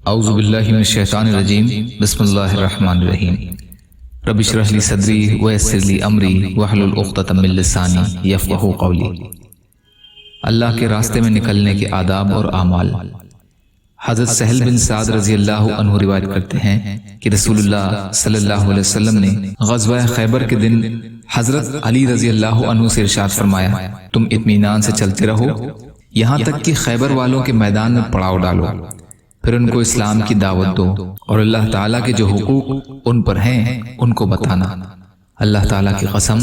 اعوذ باللہ من الشیطان الرجیم بسم اللہ الرحمن الرحیم رب اشرح لی صدری ویسر لی امری واحلل عقدۃ من لسانی یفقہوا قولی۔ اللہ کے راستے میں نکلنے کے آداب اور اعمال۔ حضرت سہل بن سعد رضی اللہ عنہ روایت کرتے ہیں کہ رسول اللہ صلی اللہ علیہ وسلم نے غزوہ خیبر کے دن حضرت علی رضی اللہ عنہ سے ارشاد فرمایا، تم اطمینان سے چلتے رہو یہاں تک کہ خیبر والوں کے میدان میں پڑاؤ ڈالو، پھر ان کو اسلام کی دعوت دو اور اللہ تعالیٰ کے جو حقوق ان پر ہیں ان کو بتانا۔ اللہ تعالیٰ کی قسم،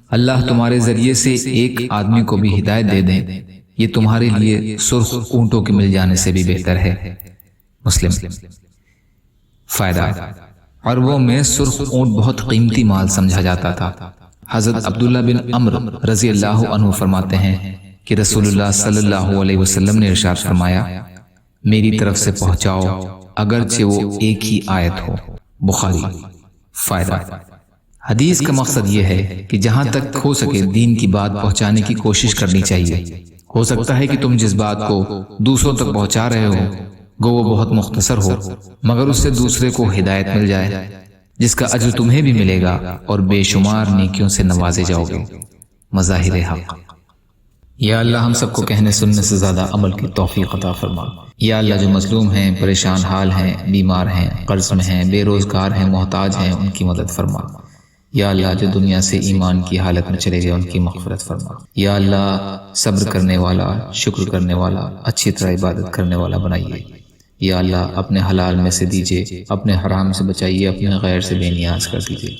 اللہ تمہارے ذریعے سے ایک آدمی کو بھی ہدایت دے دیں، یہ تمہارے لیے سرخ اونٹوں کے مل جانے سے بھی بہتر ہے۔ مسلم۔ فائدہ: عربوں میں سرخ اونٹ بہت قیمتی مال سمجھا جاتا تھا۔ حضرت عبداللہ بن عمرو رضی اللہ عنہ فرماتے ہیں کہ رسول اللہ صلی اللہ علیہ وسلم نے ارشاد فرمایا، میری طرف سے پہنچاؤ اگرچہ وہ ایک ہی آیت ہو۔ بخاری۔ فائدہ: حدیث کا مقصد یہ ہے کہ جہاں تک ہو سکے دین کی بات پہنچانے کی کوشش کرنی چاہیے۔ ہو سکتا ہے کہ تم جس بات کو دوسروں تک پہنچا رہے ہو گو وہ بہت مختصر ہو، مگر اس سے دوسرے کو ہدایت مل جائے جس کا اجر تمہیں بھی ملے گا اور بے شمار نیکیوں سے نوازے جاؤ گے۔ مظاہر حق۔ یا اللہ ہم سب کو کہنے سننے سے زیادہ عمل کی توفیق عطا فرما۔ یا اللہ جو مظلوم ہیں، پریشان حال ہیں، بیمار ہیں، قرض میں ہیں، بے روزگار ہیں، محتاج ہیں، ان کی مدد فرما۔ یا اللہ جو دنیا سے ایمان کی حالت میں چلے گئے ان کی مغفرت فرما۔ یا اللہ صبر کرنے والا، شکر کرنے والا، اچھی طرح عبادت کرنے والا بنائیے۔ یا اللہ اپنے حلال میں سے دیجیے، اپنے حرام سے بچائیے، اپنے غیر سے بے نیاز کر دیجیے۔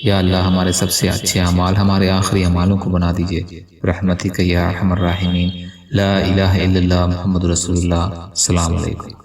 یا اللہ ہمارے سب سے اچھے اعمال ہمارے آخری اعمالوں کو بنا دیجیے برحمتک یا ارحم الراحمین۔ لا الہ الا اللہ محمد رسول اللہ۔ السلام علیکم۔